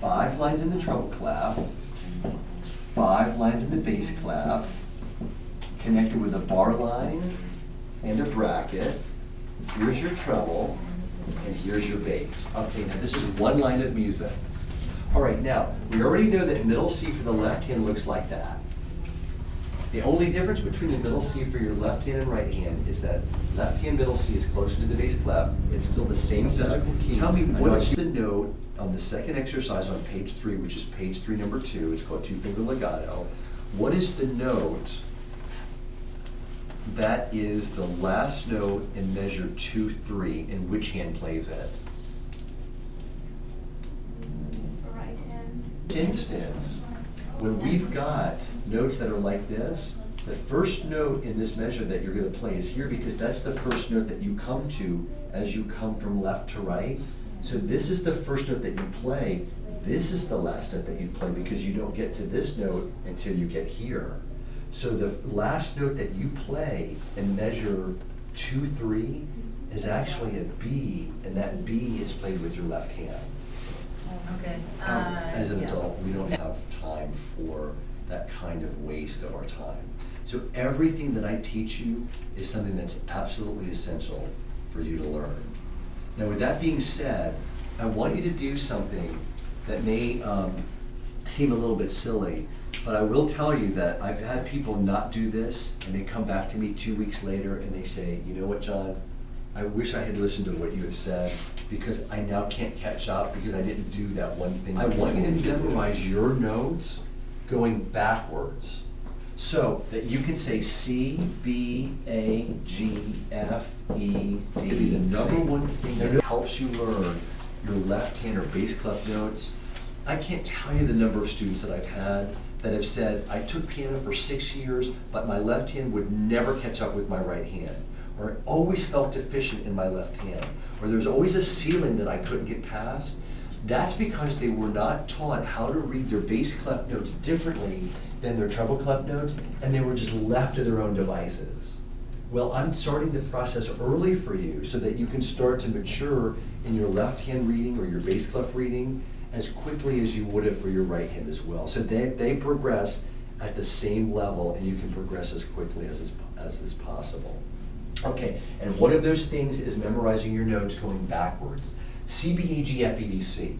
5 lines in the treble clef, 5 lines in the bass clef, connected with a bar line and a bracket. Here's your treble, and here's your bass. Okay, now this is 1 line of music. All right, now, we already know that middle C for the left hand looks like that. The only difference between the middle C for your left hand and right hand is that left hand middle C is closer to the bass clef. It's still the same physical key. Tell me what's the note on the second exercise on page 3, which is page 3, number 2. It's called 2-finger legato. What is the note that is the last note in measure 2-3, and which hand plays it? The right hand. In this instance, when we've got notes that are like this, the first note in this measure that you're going to play is here, because that's the first note that you come to as you come from left to right. So this is the first note that you play. This is the last note that you play, because you don't get to this note until you get here. So the last note that you play in measure 2-3 is actually a B, and that B is played with your left hand. Okay. As an adult, we don't have time for that kind of waste of our time. So everything that I teach you is something that's absolutely essential for you to learn. Now, with that being said, I want you to do something that may seem a little bit silly, but I will tell you that I've had people not do this, and they come back to me 2 weeks later and they say, you know what, John, I wish I had listened to what you had said, because I now can't catch up because I didn't do that one thing. I want you to memorize your notes going backwards, so that you can say C, B, A, G, F, E, D. The number one thing that helps you learn your left hand or bass clef notes. I can't tell you the number of students that I've had that have said, I took piano for 6 years, but my left hand would never catch up with my right hand, or I always felt deficient in my left hand, or there's always a ceiling that I couldn't get past. That's because they were not taught how to read their bass clef notes differently than their treble clef notes, and they were just left to their own devices. Well, I'm starting the process early for you so that you can start to mature in your left hand reading or your bass clef reading as quickly as you would have for your right hand as well. So they progress at the same level, and you can progress as quickly as is possible. Okay, and one of those things is memorizing your notes going backwards. C, B, E, G, F, E, D, C.